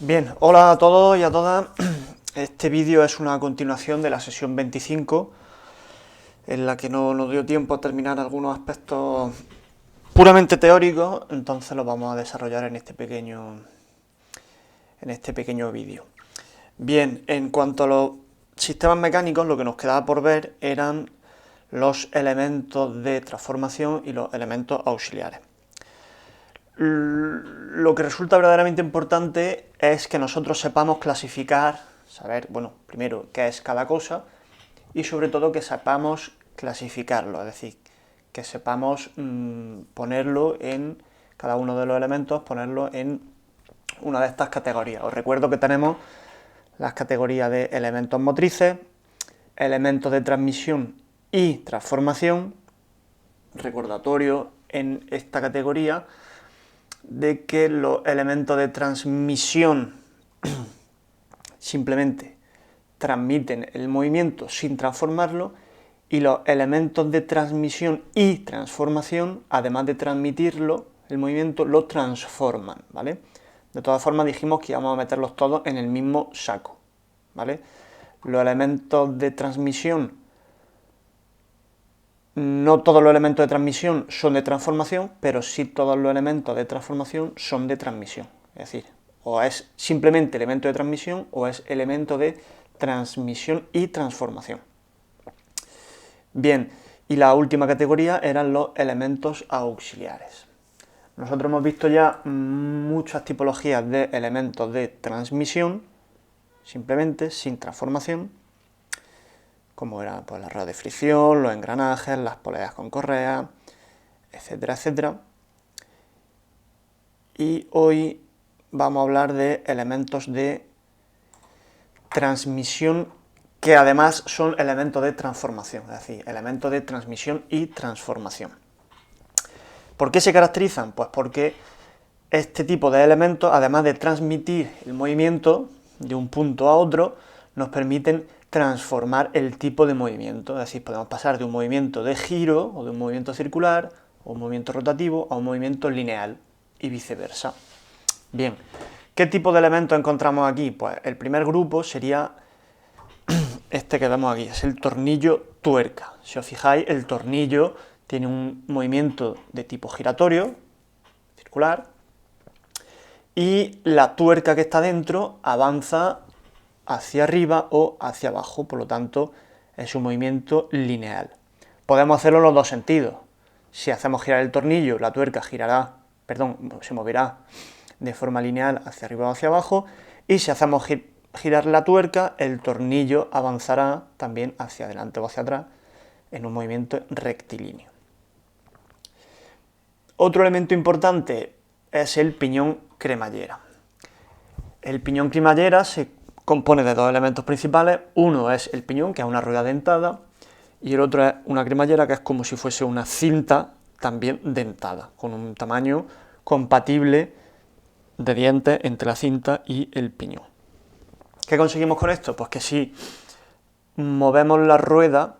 Bien, hola a todos y a todas. Este vídeo es una continuación de la sesión 25, en la que no nos dio tiempo a terminar algunos aspectos puramente teóricos, entonces los vamos a desarrollar en este pequeño vídeo. Bien, en cuanto a los sistemas mecánicos, lo que nos quedaba por ver eran los elementos de transformación y los elementos auxiliares. Lo que resulta verdaderamente importante es que nosotros sepamos clasificar, saber, bueno, primero qué es cada cosa y sobre todo que sepamos clasificarlo, es decir, que sepamos ponerlo en cada uno de los elementos, ponerlo en una de estas categorías. Os recuerdo que tenemos las categorías de elementos motrices, elementos de transmisión y transformación. Recordatorio en esta categoría de que los elementos de transmisión simplemente transmiten el movimiento sin transformarlo, y los elementos de transmisión y transformación, además de transmitirlo, el movimiento, lo transforman, ¿vale? De todas formas dijimos que íbamos a meterlos todos en el mismo saco, ¿vale? Los elementos de transmisión, no todos los elementos de transmisión son de transformación, pero sí todos los elementos de transformación son de transmisión. Es decir, o es simplemente elemento de transmisión o es elemento de transmisión y transformación. Bien, y la última categoría eran los elementos auxiliares. Nosotros hemos visto ya muchas tipologías de elementos de transmisión, simplemente, sin transformación, como eran pues, las ruedas de fricción, los engranajes, las poleas con correa, etcétera, etcétera. Y hoy vamos a hablar de elementos de transmisión que además son elementos de transformación, es decir, elementos de transmisión y transformación. ¿Por qué se caracterizan? Pues porque este tipo de elementos, además de transmitir el movimiento de un punto a otro, nos permiten transformar el tipo de movimiento, es decir, podemos pasar de un movimiento de giro o de un movimiento circular o un movimiento rotativo a un movimiento lineal y viceversa. Bien, ¿qué tipo de elementos encontramos aquí? Pues el primer grupo sería este que vemos aquí, es el tornillo tuerca. Si os fijáis, el tornillo tiene un movimiento de tipo giratorio, circular, y la tuerca que está dentro avanza hacia arriba o hacia abajo, por lo tanto es un movimiento lineal. Podemos hacerlo en los dos sentidos. Si hacemos girar el tornillo, la tuerca se moverá de forma lineal hacia arriba o hacia abajo, y si hacemos girar la tuerca, el tornillo avanzará también hacia adelante o hacia atrás en un movimiento rectilíneo. Otro elemento importante es el piñón cremallera. El piñón cremallera se compone de dos elementos principales. Uno es el piñón, que es una rueda dentada, y el otro es una cremallera, que es como si fuese una cinta también dentada, con un tamaño compatible de dientes entre la cinta y el piñón. ¿Qué conseguimos con esto? Pues que si movemos la rueda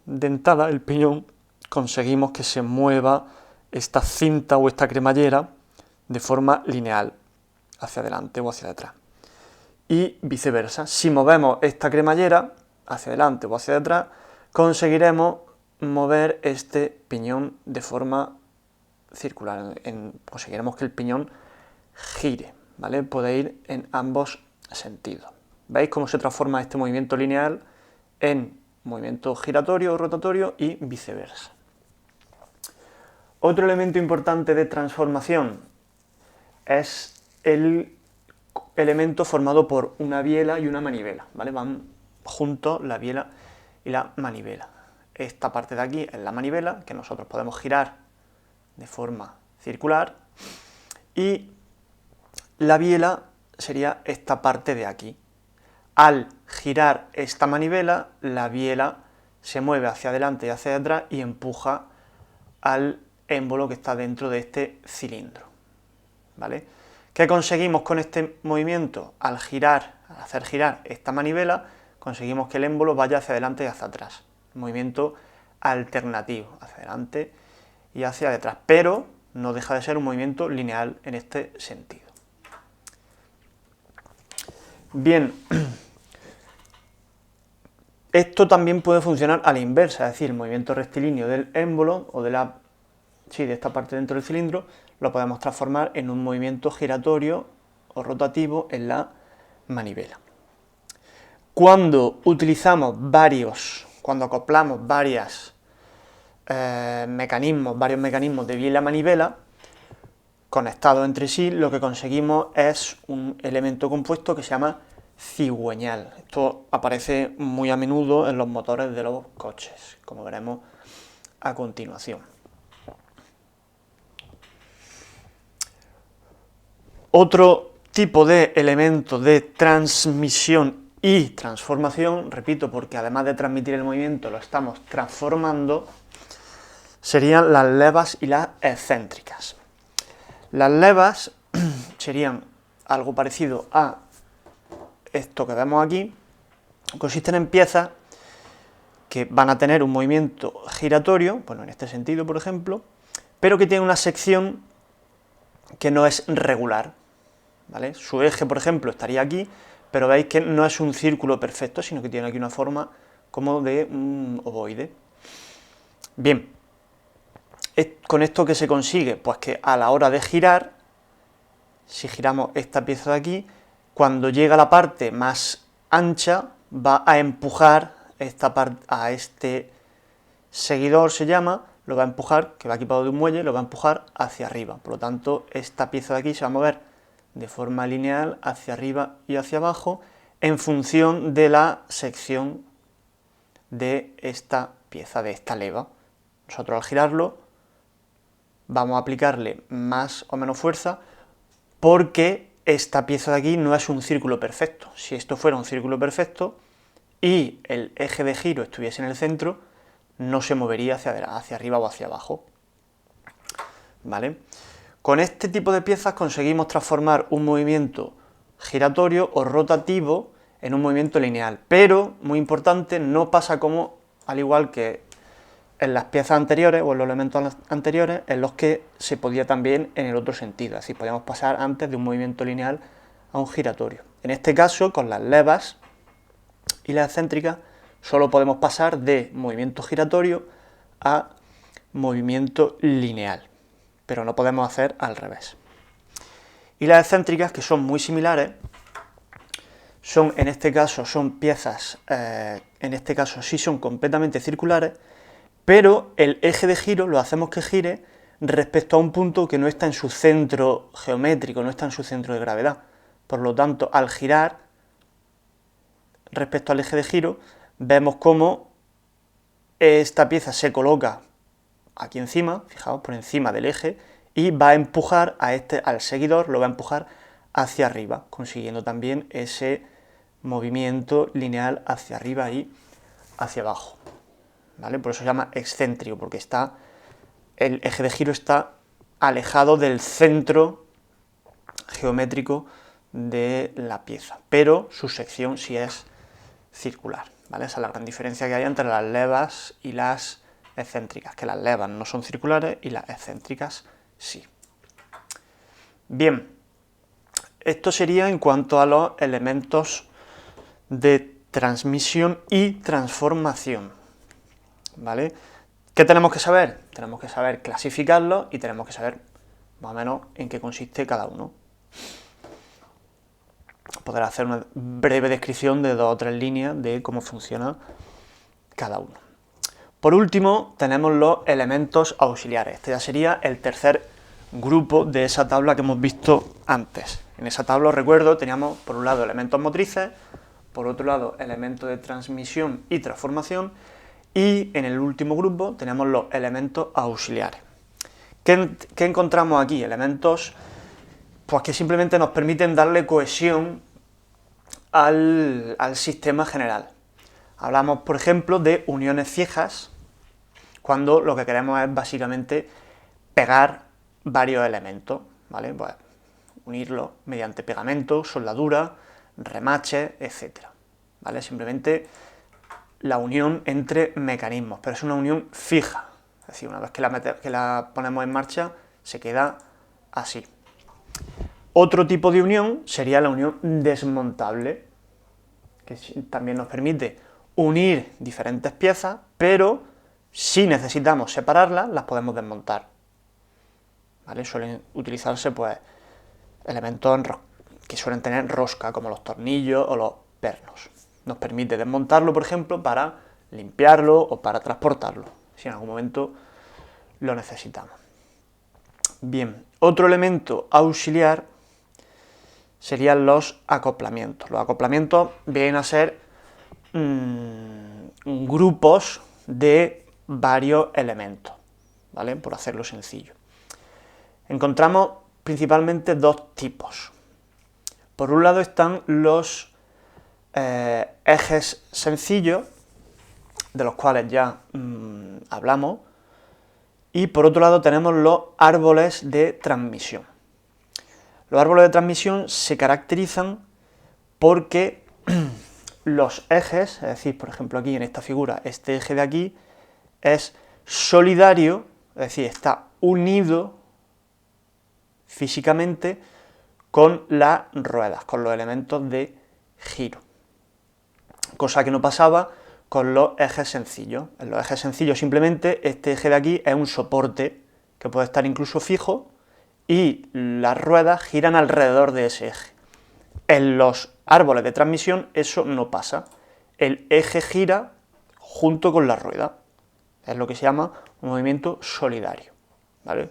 dentada, el piñón, conseguimos que se mueva esta cinta o esta cremallera de forma lineal, hacia adelante o hacia atrás. Y viceversa, si movemos esta cremallera hacia adelante o hacia atrás, conseguiremos mover este piñón de forma circular, conseguiremos que el piñón gire, ¿vale? Puede ir en ambos sentidos. ¿Veis cómo se transforma este movimiento lineal en movimiento giratorio o rotatorio y viceversa? Otro elemento importante de transformación es el elemento formado por una biela y una manivela, ¿vale? Van juntos la biela y la manivela. Esta parte de aquí es la manivela, que nosotros podemos girar de forma circular, y la biela sería esta parte de aquí. Al girar esta manivela, la biela se mueve hacia adelante y hacia atrás y empuja al émbolo que está dentro de este cilindro, ¿vale? ¿Qué conseguimos con este movimiento? Al hacer girar esta manivela, conseguimos que el émbolo vaya hacia adelante y hacia atrás. Un movimiento alternativo, hacia adelante y hacia detrás, pero no deja de ser un movimiento lineal en este sentido. Bien, esto también puede funcionar a la inversa, es decir, el movimiento rectilíneo del émbolo o de esta parte dentro del cilindro lo podemos transformar en un movimiento giratorio o rotativo en la manivela. Cuando acoplamos varios mecanismos de vía y la manivela conectados entre sí, lo que conseguimos es un elemento compuesto que se llama cigüeñal. Esto aparece muy a menudo en los motores de los coches, como veremos a continuación. Otro tipo de elemento de transmisión y transformación, repito, porque además de transmitir el movimiento lo estamos transformando, serían las levas y las excéntricas. Las levas serían algo parecido a esto que vemos aquí, consisten en piezas que van a tener un movimiento giratorio, bueno, en este sentido, por ejemplo, pero que tienen una sección que no es regular, ¿vale? Su eje, por ejemplo, estaría aquí, pero veis que no es un círculo perfecto, sino que tiene aquí una forma como de un ovoide. Bien, ¿con esto qué se consigue? Pues que a la hora de girar, si giramos esta pieza de aquí, cuando llega a la parte más ancha, va a empujar a este seguidor, se llama, lo va a empujar, que va equipado de un muelle, lo va a empujar hacia arriba. Por lo tanto, esta pieza de aquí se va a mover de forma lineal hacia arriba y hacia abajo, en función de la sección de esta pieza, de esta leva. Nosotros al girarlo vamos a aplicarle más o menos fuerza, porque esta pieza de aquí no es un círculo perfecto. Si esto fuera un círculo perfecto y el eje de giro estuviese en el centro, no se movería hacia arriba o hacia abajo, ¿vale? Con este tipo de piezas conseguimos transformar un movimiento giratorio o rotativo en un movimiento lineal, pero, muy importante, no pasa como, al igual que en las piezas anteriores o en los elementos anteriores, en los que se podía también en el otro sentido, es decir, podíamos pasar antes de un movimiento lineal a un giratorio. En este caso, con las levas y las excéntricas, solo podemos pasar de movimiento giratorio a movimiento lineal, pero no podemos hacer al revés. Y las excéntricas, que son muy similares, en este caso son piezas, en este caso sí son completamente circulares, pero el eje de giro lo hacemos que gire respecto a un punto que no está en su centro geométrico, no está en su centro de gravedad. Por lo tanto, al girar respecto al eje de giro, vemos cómo esta pieza se coloca aquí encima, fijaos, por encima del eje, y va a empujar al seguidor, lo va a empujar hacia arriba, consiguiendo también ese movimiento lineal hacia arriba y hacia abajo, ¿vale? Por eso se llama excéntrico, porque el eje de giro está alejado del centro geométrico de la pieza, pero su sección sí es circular, ¿vale? Esa es la gran diferencia que hay entre las levas y las excéntricas, que las levas no son circulares y las excéntricas sí. Bien, esto sería en cuanto a los elementos de transmisión y transformación, ¿vale? ¿Qué tenemos que saber? Tenemos que saber clasificarlos y tenemos que saber más o menos en qué consiste cada uno. Poder hacer una breve descripción de 2 o 3 líneas de cómo funciona cada uno. Por último, tenemos los elementos auxiliares. Este ya sería el tercer grupo de esa tabla que hemos visto antes. En esa tabla, os recuerdo, teníamos por un lado elementos motrices, por otro lado elementos de transmisión y transformación, y en el último grupo tenemos los elementos auxiliares. ¿Qué encontramos aquí? Elementos pues que simplemente nos permiten darle cohesión al sistema general. Hablamos, por ejemplo, de uniones ciegas, cuando lo que queremos es básicamente pegar varios elementos, ¿vale? Pues unirlos mediante pegamento, soldadura, remache, etc., ¿vale? Simplemente la unión entre mecanismos, pero es una unión fija, es decir, una vez que la ponemos en marcha, se queda así. Otro tipo de unión sería la unión desmontable, que también nos permite unir diferentes piezas, pero si necesitamos separarlas, las podemos desmontar. ¿Vale? Suelen utilizarse pues elementos que suelen tener rosca, como los tornillos o los pernos. Nos permite desmontarlo, por ejemplo, para limpiarlo o para transportarlo, si en algún momento lo necesitamos. Bien, otro elemento auxiliar serían los acoplamientos. Los acoplamientos vienen a ser grupos de varios elementos, ¿vale? Por hacerlo sencillo. Encontramos principalmente dos tipos. Por un lado están los ejes sencillos, de los cuales ya hablamos, y por otro lado tenemos los árboles de transmisión. Los árboles de transmisión se caracterizan porque los ejes, es decir, por ejemplo aquí en esta figura, este eje de aquí es solidario, es decir, está unido físicamente con las ruedas, con los elementos de giro, cosa que no pasaba con los ejes sencillos. En los ejes sencillos simplemente este eje de aquí es un soporte que puede estar incluso fijo y las ruedas giran alrededor de ese eje. En los árboles de transmisión eso no pasa, el eje gira junto con la rueda, es lo que se llama un movimiento solidario, ¿vale?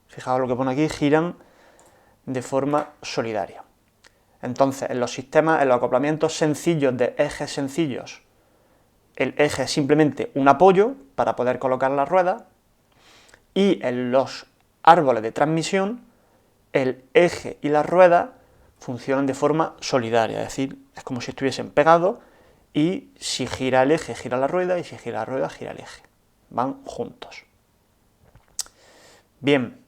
Fijaos lo que pone aquí, giran de forma solidaria. Entonces, en los sistemas, en los acoplamientos sencillos de ejes sencillos, el eje es simplemente un apoyo para poder colocar la rueda, y en los árboles de transmisión, el eje y la rueda funcionan de forma solidaria, es decir, es como si estuviesen pegados, y si gira el eje, gira la rueda, y si gira la rueda, gira el eje. Van juntos. Bien,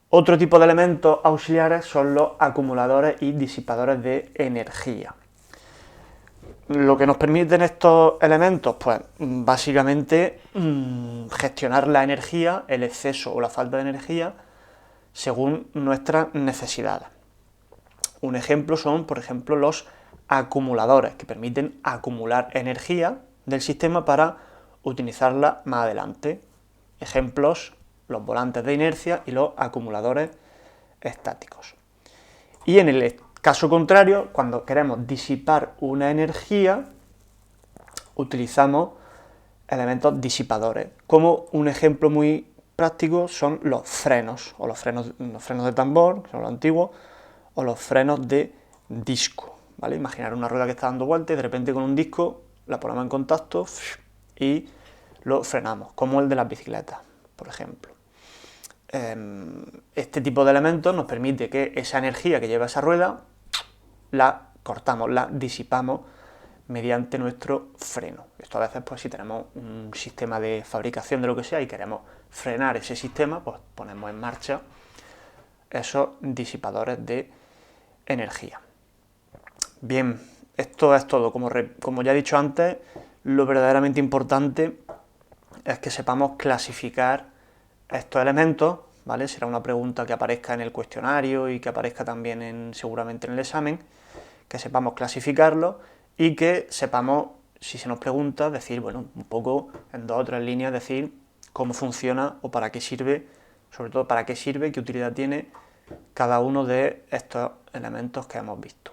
otro tipo de elementos auxiliares son los acumuladores y disipadores de energía. Lo que nos permiten estos elementos, pues básicamente gestionar la energía, el exceso o la falta de energía, según nuestras necesidades. Un ejemplo son, por ejemplo, los acumuladores, que permiten acumular energía del sistema para utilizarla más adelante. Ejemplos, los volantes de inercia y los acumuladores estáticos. Y en el caso contrario, cuando queremos disipar una energía, utilizamos elementos disipadores. Como un ejemplo muy práctico son los frenos, o los frenos de tambor, que son los antiguos, o los frenos de disco, ¿vale? Imaginar una rueda que está dando vueltas y de repente con un disco la ponemos en contacto y lo frenamos, como el de las bicicletas, por ejemplo. Este tipo de elementos nos permite que esa energía que lleva esa rueda la cortamos, la disipamos mediante nuestro freno. Esto a veces, pues si tenemos un sistema de fabricación de lo que sea y queremos frenar ese sistema, pues ponemos en marcha esos disipadores de energía. Bien, esto es todo. Como ya he dicho antes, lo verdaderamente importante es que sepamos clasificar estos elementos, ¿vale? Será una pregunta que aparezca en el cuestionario y que aparezca también seguramente en el examen, que sepamos clasificarlos y que sepamos, si se nos pregunta, decir, bueno, un poco en 2 o 3 líneas, decir cómo funciona o para qué sirve, sobre todo para qué sirve, qué utilidad tiene cada uno de estos elementos que hemos visto.